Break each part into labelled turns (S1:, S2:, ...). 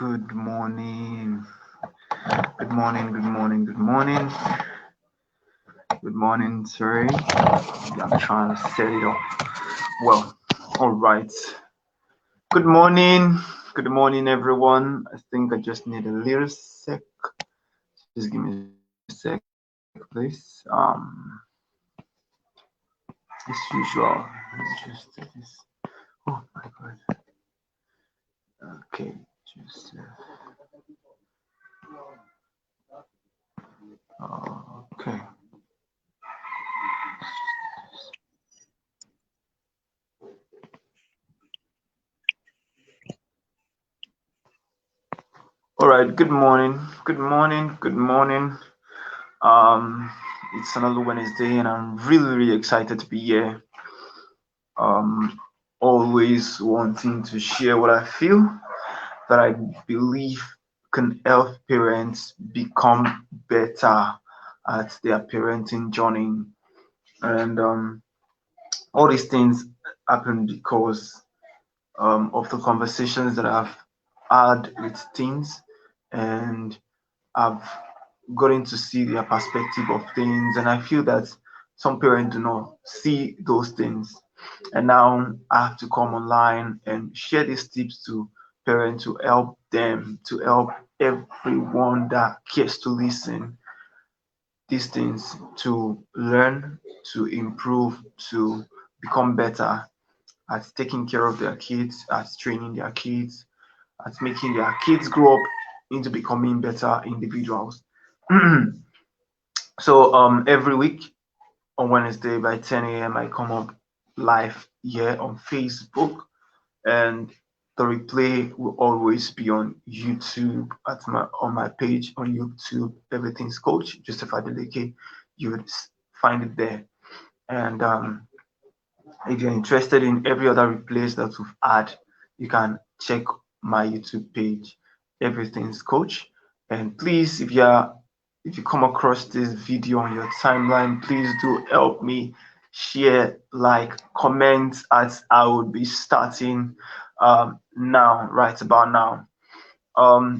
S1: Good morning. Good morning. Good morning. Good morning. Good morning. Sorry, I'm trying to set it up. Well, all right. Good morning. Good morning, everyone. I think I just need a little sec. Just give me a sec, please. As usual, let's just do this. Oh my God. Okay, just. Okay. All right. Good morning. Good morning. Good morning. It's another Wednesday, and I'm really excited to be here. Always wanting to share what I feel that I believe can help parents become better at their parenting journey. And all these things happen because of the conversations that I've had with teens, and I've gotten to see their perspective of things, and I feel that some parents do not see those things. And now I have to come online and share these tips to parents to help them, to help everyone that cares to listen, these things to learn, to improve, to become better at taking care of their kids, at training their kids, at making their kids grow up into becoming better individuals. So every week on Wednesday by 10 a.m. I come up live here on Facebook, and the replay will always be on YouTube at my on my page on YouTube. Everything's Coach Joseph Adeleke. You would find it there. And if you're interested in every other replays that we've had, you can check my YouTube page, Everything's Coach. And please, if you come across this video on your timeline, please do help me share, like, comment, as I would be starting now, right about now.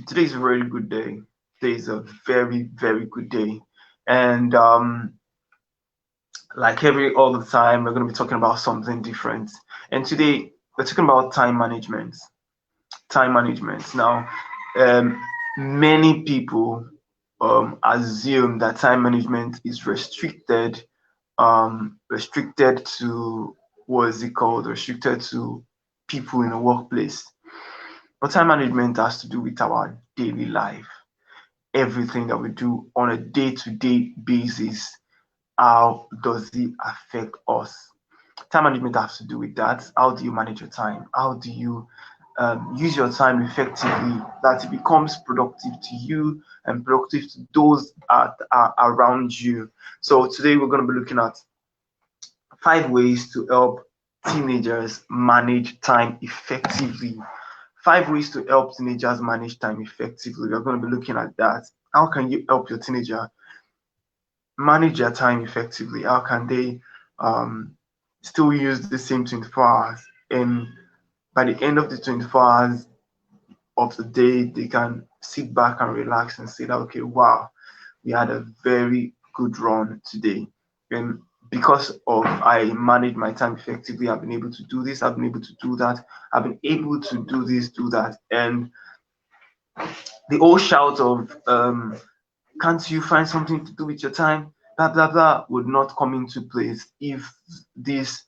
S1: Today is a really good day. Today is a very good day. And like every all the time, we're going to be talking about something different. And today we're talking about time management. Time management. Now, many people assume that time management is restricted to, what is it called? Restricted to people in a workplace. But time management has to do with our daily life, everything that we do on a day-to-day basis. How does it affect us? Time management has to do with that. How do you manage your time? How do you use your time effectively that it becomes productive to you and productive to those that are around you? So today we're going to be looking at 5 ways to help teenagers manage time effectively. 5 ways to help teenagers manage time effectively. We're going to be looking at that. How can you help your teenager manage their time effectively? How can they still use the same 24 hours? And by the end of the 24 hours of the day, they can sit back and relax and say that, okay, wow, we had a very good run today. And because of I managed my time effectively, I've been able to do this, I've been able to do that, I've been able to do this, do that. And the old shout of can't you find something to do with your time, blah blah blah, would not come into place if this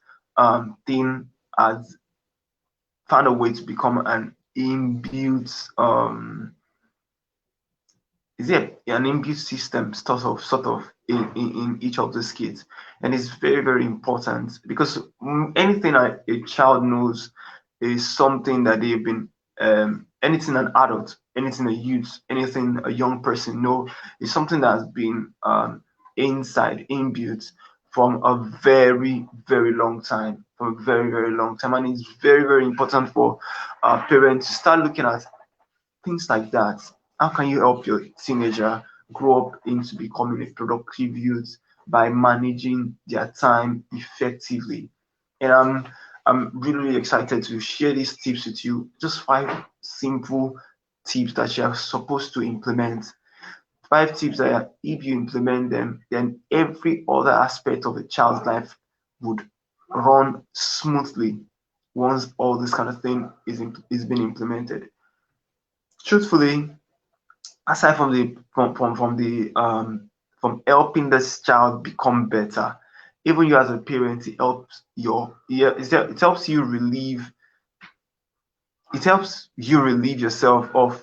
S1: thing has found a way to become an inbuilt is it an inbuilt system sort of in each of these kids. And it's very important because anything a child knows is something that they've been anything an adult, anything a youth, anything a young person know is something that has been inside inbuilt from a very long time, from a very long time. And it's very important for parents to start looking at things like that. How can you help your teenager grow up into becoming a productive youth by managing their time effectively? And I'm really excited to share these tips with you. Just 5 simple tips that you are supposed to implement. 5 tips that if you implement them, then every other aspect of a child's life would run smoothly once all this kind of thing is being implemented. Truthfully, aside from from helping this child become better, even you as a parent, it helps you relieve yourself of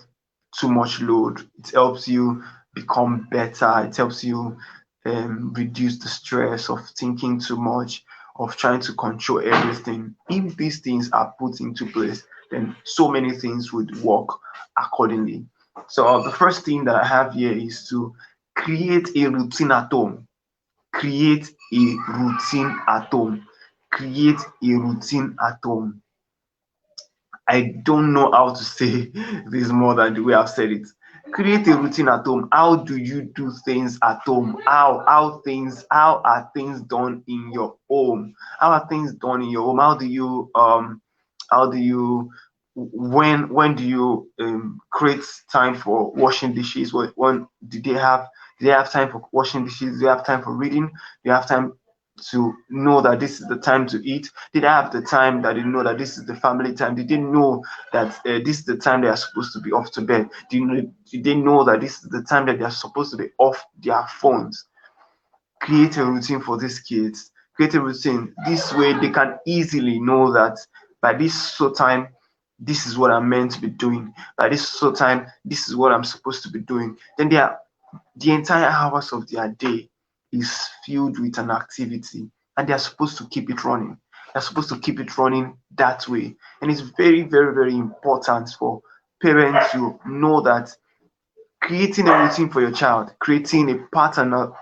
S1: too much load. It helps you become better. It helps you reduce the stress of thinking too much, of trying to control everything. If these things are put into place, then so many things would work accordingly. So the first thing that I have here is to create a routine at home. Create a routine at home. Create a routine at home. I don't know how to say this more than the way I've said it. Create a routine at home. How do you do things at home? How are things done in your home? How are things done in your home? How do you when do you create time for washing dishes? When do they have time for washing dishes? Do they have time for reading? Do you have time to know that this is the time to eat? Did I have the time that they know that this is the family time? Did they know that this is the time they are supposed to be off to bed? Did they know that this is the time that they are supposed to be off their phones? Create a routine for these kids. Create a routine. This way they can easily know that by this so time, this is what I'm meant to be doing. By this so time, this is what I'm supposed to be doing. Then the entire hours of their day is filled with an activity, and they are supposed to keep it running. They're supposed to keep it running that way. And it's very, very, very important for parents to know that creating a routine for your child, creating a pattern of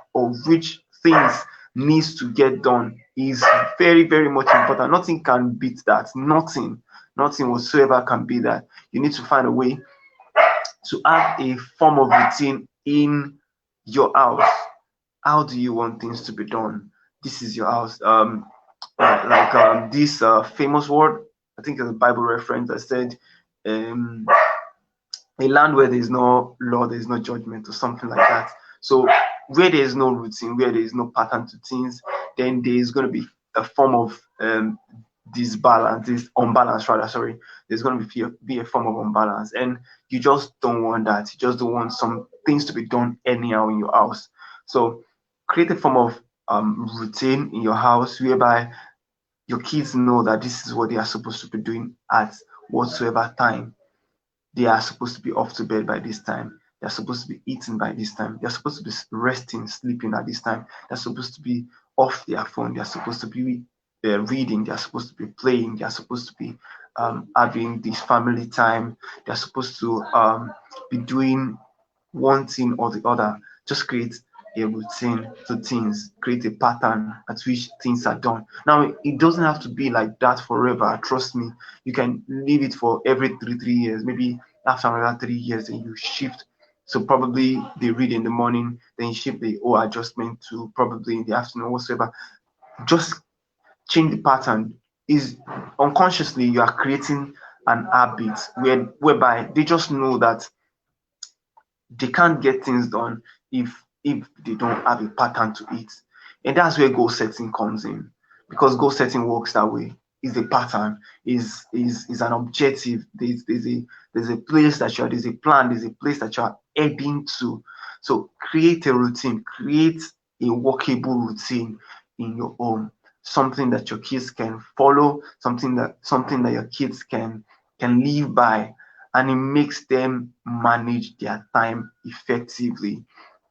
S1: which things needs to get done is very, very much important. Nothing can beat that. Nothing whatsoever can beat that. You need to find a way to have a form of routine in your house. How do you want things to be done? This is your house. This famous word, I think it's a Bible reference that said, um, a land where there is no law, there is no judgment, or something like that. So where there is no routine, where there is no pattern to things, then there is going to be a form of this unbalance rather. Sorry, there's going to be a form of unbalance, and you just don't want that. You just don't want some things to be done anyhow in your house. So create a form of routine in your house whereby your kids know that this is what they are supposed to be doing at whatsoever time. They are supposed to be off to bed by this time. They're supposed to be eating by this time. They're supposed to be resting, sleeping at this time. They're supposed to be off their phone. They're supposed to be reading. They're supposed to be playing. They're supposed to be having this family time. They're supposed to be doing one thing or the other. Just create a routine to things, create a pattern at which things are done. Now, it doesn't have to be like that forever. Trust me, you can leave it for every 3 years. Maybe after another 3 years, then you shift. So probably they read in the morning, then you shift the whole adjustment to probably in the afternoon, whatsoever. Just change the pattern. Is unconsciously you are creating an habit whereby they just know that they can't get things done if they don't have a pattern to it. And that's where goal setting comes in. Because goal setting works that way. Is a pattern, is an objective. There's a place that there's a plan, there's a place that you are heading to. So create a routine, create a workable routine in your home. Something that your kids can follow, something that your kids can live by, and it makes them manage their time effectively.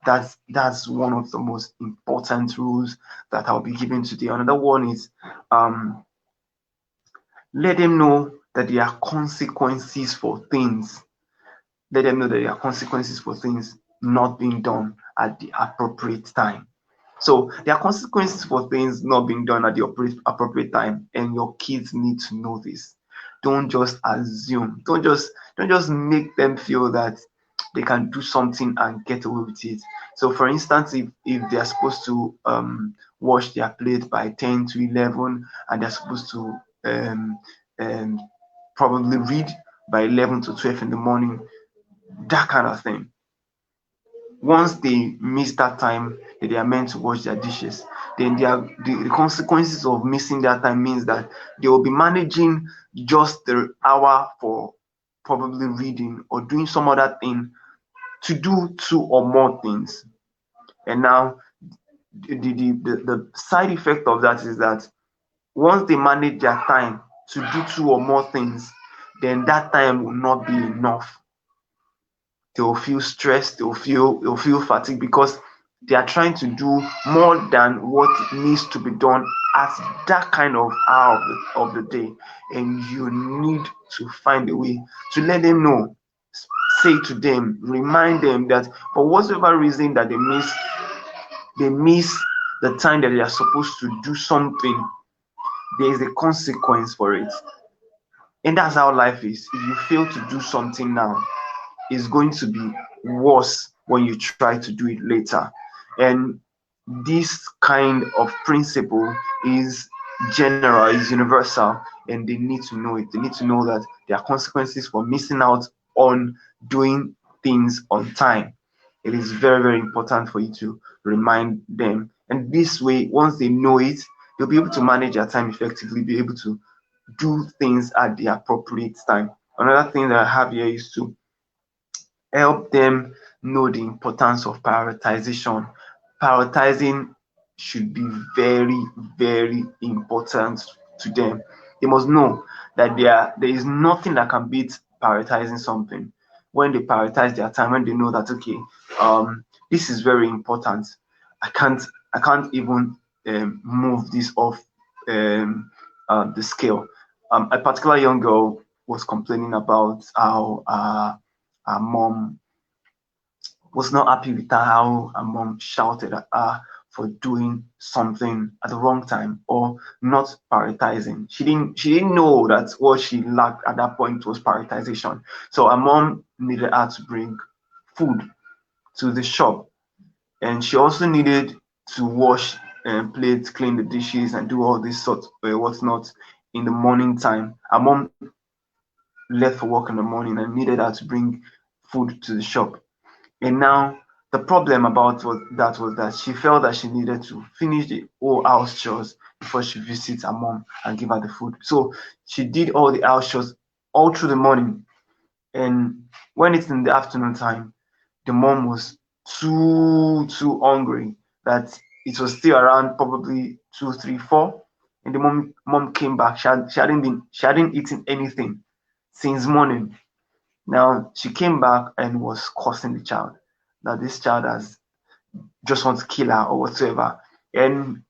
S1: That's one of the most important rules that I'll be giving today. Another one is let them know that there are consequences for things. Let them know that there are consequences for things not being done at the appropriate time. So there are consequences for things not being done at the appropriate time, and your kids need to know this. Don't just assume. Don't just make them feel that they can do something and get away with it. So, for instance, if they are supposed to wash their plate by 10 to 11, and they're supposed to um, um, probably read by 11 to 12 in the morning, that kind of thing. Once they miss that time that they are meant to wash their dishes, then the consequences of missing that time means that they will be managing just the hour for probably reading or doing some other thing to do two or more things. And now the side effect of that is that once they manage their time to do two or more things, then that time will not be enough. They'll feel stressed, they'll feel fatigued because they are trying to do more than what needs to be done at that kind of hour of the day. And you need to find a way to let them know, say to them, remind them that for whatever reason that they miss the time that they are supposed to do something, there is a consequence for it. And that's how life is. If you fail to do something now, it's going to be worse when you try to do it later. And this kind of principle is general, is universal, and they need to know it. They need to know that there are consequences for missing out on doing things on time. It is very, very important for you to remind them. And this way, once they know it, they'll be able to manage their time effectively, be able to do things at the appropriate time. Another thing that I have here is to help them know the importance of prioritization. Prioritizing should be very, very important to them. They must know that there is nothing that can beat prioritizing something. When they prioritize their time, when they know that okay, this is very important. I can't I can't even move this off the scale. A particular young girl was complaining about how her mom was not happy with her, how her mom shouted at her for doing something at the wrong time or not prioritizing. She didn't know that what she lacked at that point was prioritization. So her mom needed her to bring food to the shop, and she also needed to wash plates, clean the dishes, and do all this sort of what's not in the morning time. Her mom left for work in the morning and needed her to bring food to the shop. And now the problem about was that she felt that she needed to finish the whole house chores before she visits her mom and give her the food. So she did all the house chores all through the morning. And when it's in the afternoon time, the mom was too hungry that it was still around probably 2, 3, 4. And the mom came back. She hadn't eaten anything since morning. Now she came back and was cursing the child. That this child has just want to kill her or whatsoever. And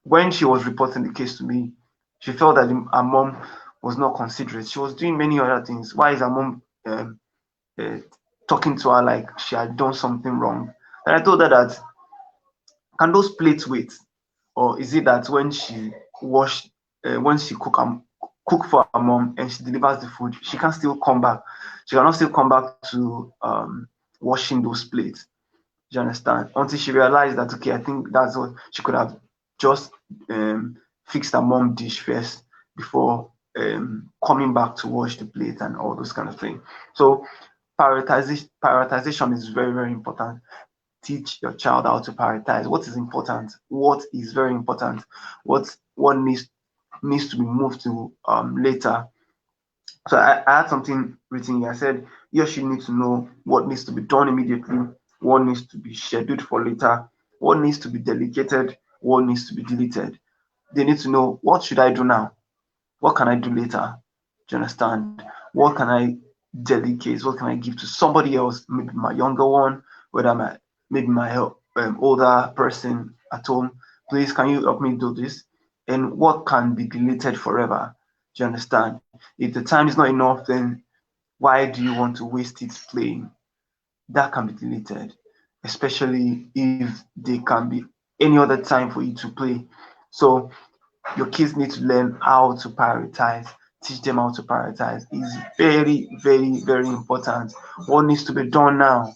S1: when she was reporting the case to me, she felt that her mom was not considerate. She was doing many other things. Why is her mom uh, talking to her like she had done something wrong? And I told her that, can those plates wait? Or is it that when she cook for her mom and she delivers the food, she can still come back? She cannot still come back to washing those plates. Do you understand? Until she realized that okay, I think that's what she could have just fixed her mom dish first before coming back to wash the plate and all those kind of things. So prioritization is very, very important. Teach your child how to prioritize what is important, what is very important, what needs to be moved to later. So I had something written here. I said you should need to know what needs to be done immediately, what needs to be scheduled for later, what needs to be delegated, what needs to be deleted. They need to know, what should I do now? What can I do later? Do you understand? What can I delegate? What can I give to somebody else? Maybe my younger one, whether maybe my older person at home. Please, can you help me do this? And what can be deleted forever? Do you understand? If the time is not enough, then why do you want to waste it playing? That can be deleted, especially if they can be any other time for you to play. So your kids need to learn how to prioritize. Teach them how to prioritize. It's very, very, very important. What needs to be done now?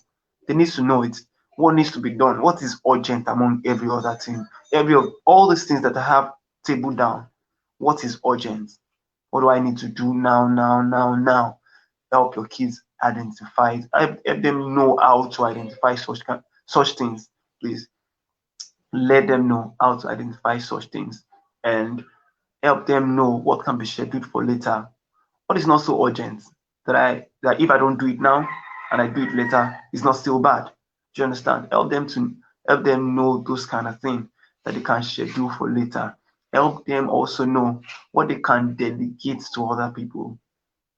S1: They need to know it. What needs to be done? What is urgent among every other thing? All these things that I have tabled down. What is urgent? What do I need to do now, now, now, now? Help your kids identify, help them know how to identify such things. Please let them know how to identify such things, and help them know what can be scheduled for later, what is not so urgent, that if I don't do it now and I do it later, it's not still bad. Do you understand? Help them know those kind of things that they can schedule for later. Help them also know what they can delegate to other people.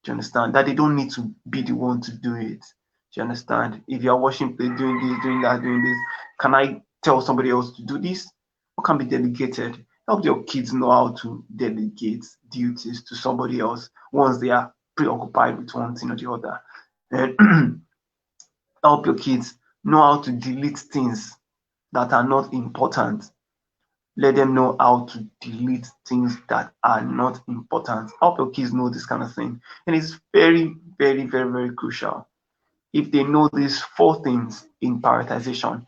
S1: Do you understand? That they don't need to be the one to do it. Do you understand? If you're watching play, doing this, doing that, doing this, can I tell somebody else to do this? What can be delegated? Help your kids know how to delegate duties to somebody else once they are preoccupied with one thing or the other. And help your kids know how to delete things that are not important. Let them know how to delete things that are not important. Help your kids know this kind of thing. And it's very, very, very, very crucial. If they know these four things in prioritization,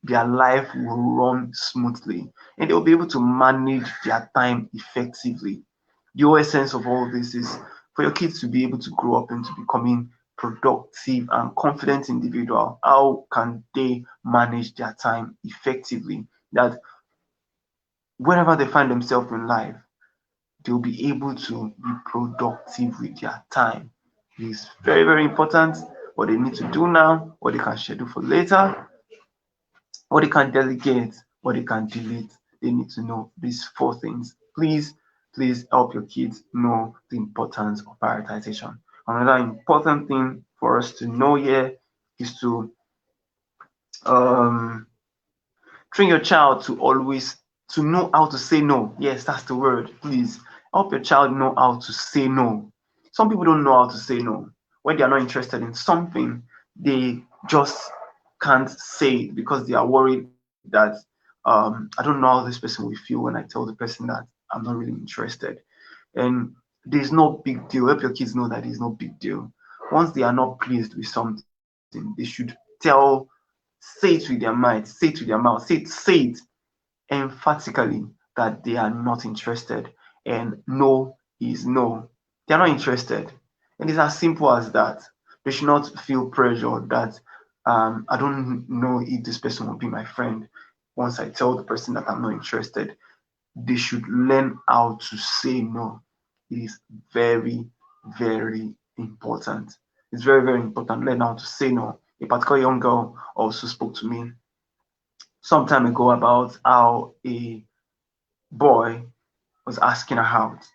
S1: their life will run smoothly and they'll be able to manage their time effectively. The whole essence of all this is for your kids to be able to grow up into becoming productive and confident individual. How can they manage their time effectively? That wherever they find themselves in life, they'll be able to be productive with their time. It's very, very important what they need to do now, what they can schedule for later, what they can delegate, what they can delete. They need to know these four things. Please help your kids know the importance of prioritization. Another important thing for us to know here is to um, train your child to always to know how to say no. Yes, that's the word. Please help your child know how to say no. Some people don't know how to say no. When they are not interested in something, they just can't say it because they are worried that I don't know how this person will feel when I tell the person that I'm not really interested. And there's no big deal. Help your kids know that there's no big deal. Once they are not pleased with something, they should say it with their mind, say it with their mouth, say it emphatically that they are not interested. And no is no. They are not interested. And it's as simple as that. They should not feel pressure that I don't know if this person will be my friend once I tell the person that I'm not interested. They should learn how to say no. It is very, very important. It's very, very important. Learn how to say no. A particular young girl also spoke to me some time ago about how a boy was asking her out,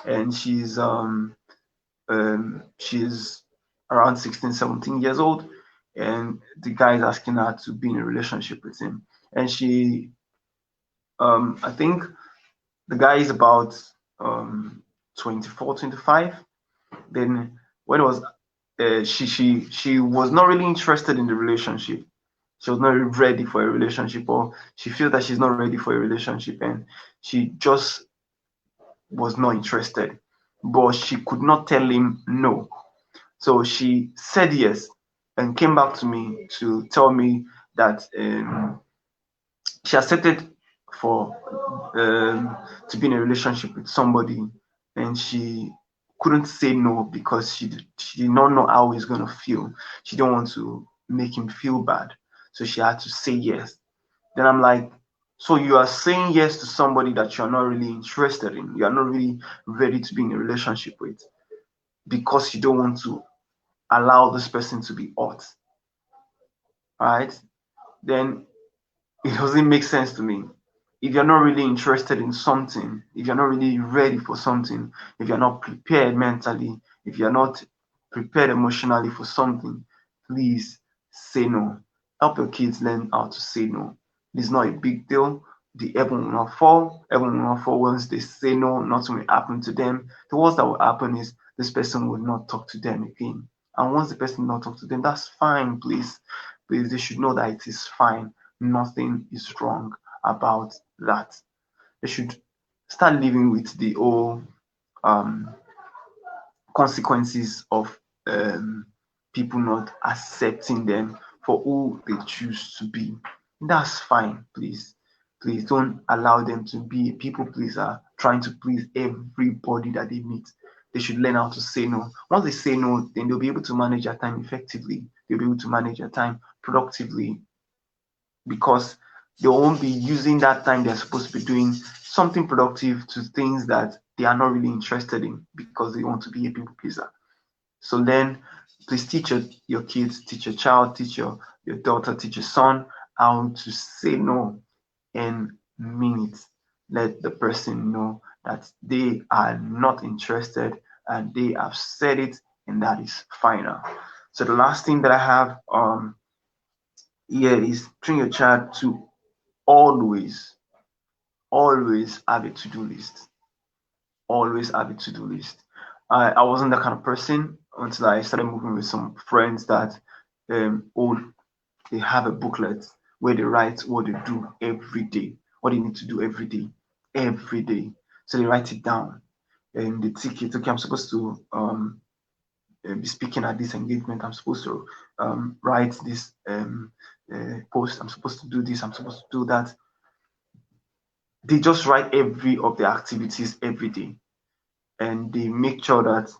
S1: and she's around 16, 17 years old, and the guy is asking her to be in a relationship with him, and she I think the guy is about 24, 25. Then when it was she was not really interested in the relationship. She was not really ready for a relationship, or she feels that she's not ready for a relationship, and she just was not interested. But she could not tell him no. So she said yes and came back to me to tell me that she accepted for to be in a relationship with somebody, and she couldn't say no because she did not know how he's gonna feel. She didn't want to make him feel bad, so she had to say yes. Then I'm like, so you are saying yes to somebody that you're not really interested in, you're not really ready to be in a relationship with, because you don't want to allow this person to be hurt, right? Then it doesn't make sense to me. If you're not really interested in something, if you're not really ready for something, if you're not prepared mentally, if you're not prepared emotionally for something, please say no. Help your kids learn how to say no. It's not a big deal. The heaven will not fall. Heaven will not fall once they say no. Nothing will happen to them. The worst that will happen is this person will not talk to them again. And once the person will not talk to them, that's fine, please. Please, they should know that it is fine. Nothing is wrong about that. They should start living with the whole um, consequences of people not accepting them for who they choose to be. That's fine, please. Please don't allow them to be a people pleaser, trying to please everybody that they meet. they should learn how to say no. Once they say no, then they'll be able to manage their time effectively. They'll be able to manage their time productively, because they won't be using that time they're supposed to be doing something productive to things that they are not really interested in because they want to be a people pleaser. So then, please teach your kids, teach your child, teach your daughter, teach your son how to say no and mean it. Let the person know that they are not interested and they have said it, and that is final. So the last thing that I have here is train your child to always, always have a to-do list. Always have a to-do list. I wasn't that kind of person until I started moving with some friends that oh, they have a booklet where they write what they do every day, what they need to do every day. So they write it down and they tick it. Okay, I'm supposed to be speaking at this engagement. I'm supposed to write this post. I'm supposed to do this. I'm supposed to do that. They just write every of the activities every day, and they make sure that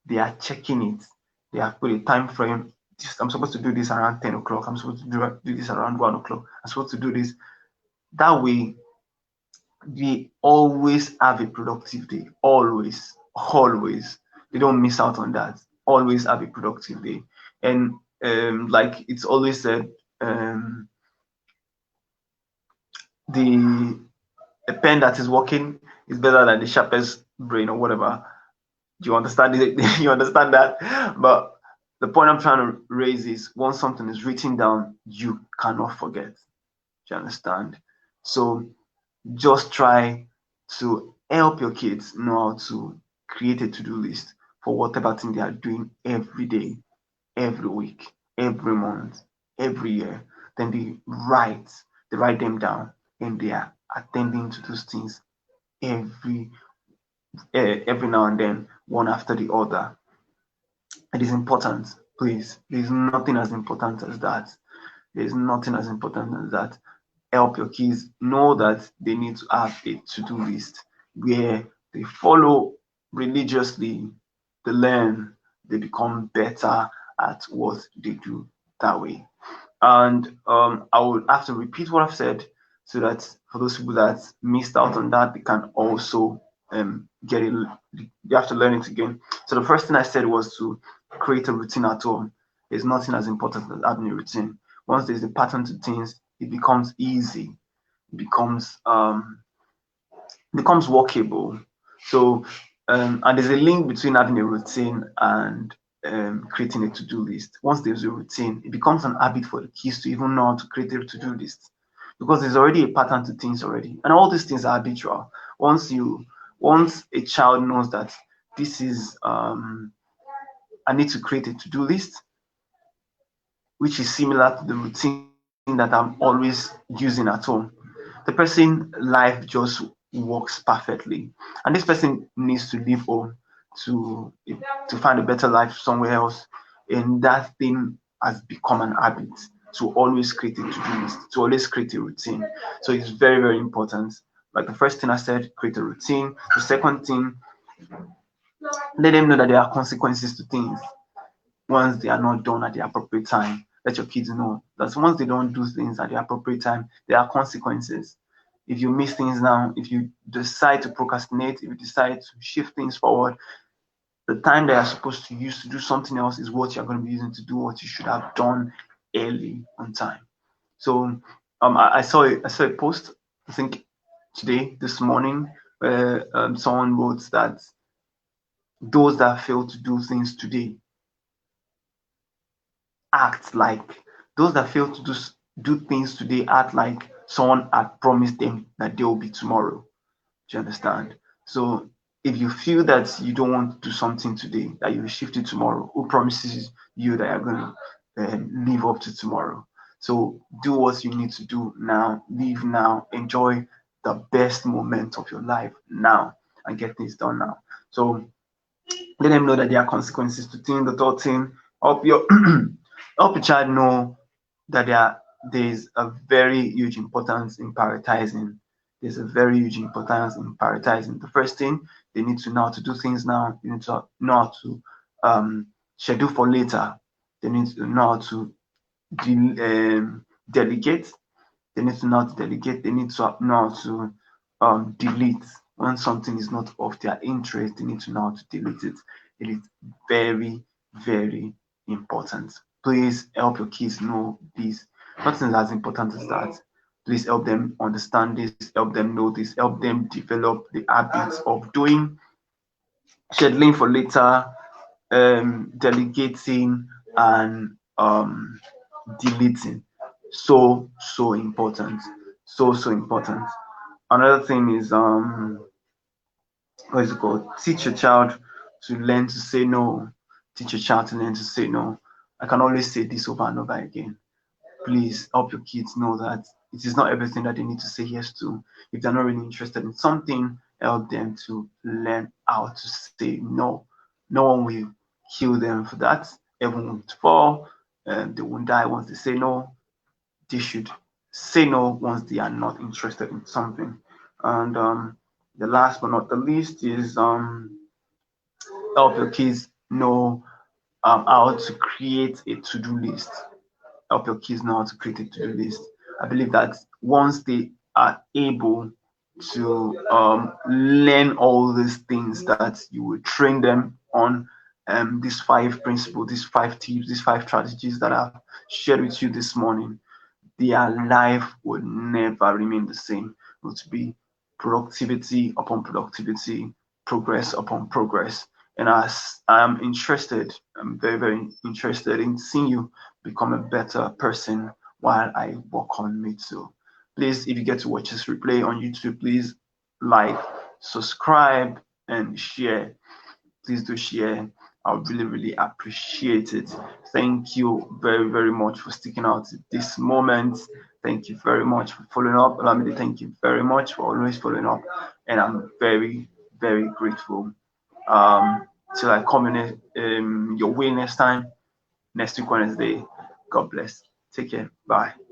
S1: they are checking it. They have put a time frame. I'm supposed to do this around 10 o'clock. I'm supposed to do this around 1 o'clock. I'm supposed to do this. That way, they always have a productive day. Always, always. They don't miss out on that. Always have a productive day. And like it's always said, the a pen that is working is better than the sharpest brain or whatever. Do you understand it? You understand that? But the point I'm trying to raise is once something is written down, you cannot forget. Do you understand? So just try to help your kids know how to create a to-do list for whatever thing they are doing every day, every week, every month, every year. Then they write them down, and they are attending to those things every every now and then, one after the other. It is important, please. There's nothing as important as that. There's nothing as important as that. Help your kids know that they need to have a to-do list where they follow religiously, they learn, they become better at what they do that way. And I would have to repeat what I've said so that for those people that missed out on that, they can also get it. You have to learn it again. So the first thing I said was to create a routine at home. There's nothing as important as having a routine. Once there's a pattern to things, it becomes easy. It becomes workable. So and there's a link between having a routine and creating a to-do list. Once there's a routine, it becomes an habit for the kids to even know how to create a to-do list, because there's already a pattern to things already, and all these things are habitual. Once a child knows that this is I need to create a to-do list, which is similar to the routine that I'm always using at home, the person life just works perfectly. And this person needs to leave home to to find a better life somewhere else, and that thing has become an habit to always create a to-do list, to always create a routine. So it's very, very important. Like the first thing I said, create a routine. The second thing, let them know that there are consequences to things once they are not done at the appropriate time. Let your kids know that once they don't do things at the appropriate time, there are consequences. If you miss things now, if you decide to procrastinate, if you decide to shift things forward, the time that you're supposed to use to do something else is what you're going to be using to do what you should have done early on time. So I saw a post, I think today, this morning, where someone wrote that those that fail to do things today act like those that fail to do things today act like someone had promised them that there will be tomorrow. Do you understand? So if you feel that you don't want to do something today, that you will shift it tomorrow, who promises you that you're going to live up to tomorrow? So do what you need to do now, live now, enjoy the best moment of your life now, and get things done now. So let them know that there are consequences to things. The third thing, help your help your child know that there's a very huge importance in prioritizing. there's a very huge importance in prioritizing. The first thing, they need to know how to do things now. They need to know how to schedule for later. They need to know how to delegate. They need to know how to delegate. They need to know how to delete when something is not of their interest. They need to know how to delete it. It is very, very important. Please help your kids know this. Nothing as important as that. Please help them understand this, help them know this, help them develop the habits of doing scheduling for later, delegating, and deleting. So important. So important. Another thing is what is it called? Teach your child to learn to say no. Teach your child to learn to say no. I can always say this over and over again. Please help your kids know that it is not everything that they need to say yes to. If they're not really interested in something, help them to learn how to say no. No one will kill them for that. Everyone won't fall. They won't die once they say no. They should say no once they are not interested in something. And the last but not the least is help your kids know how to create a to-do list. Help your kids know how to create a to-do list. I believe that once they are able to learn all these things that you will train them on, these 5 principles, these 5 tips, these 5 strategies that I've shared with you this morning, their life would never remain the same. It would be productivity upon productivity, progress upon progress. And as I'm interested, I'm very, very interested in seeing you become a better person while I work on me too. Please, if you get to watch this replay on YouTube, please like, subscribe, and share. Please do share. I would really, really appreciate it. Thank you very, very much for sticking out at this moment. Thank you very much for following up. Allow me to thank you very much for always following up. And I'm very, very grateful. Till I come in your way next time, next week, Wednesday. God bless. Take care. Bye.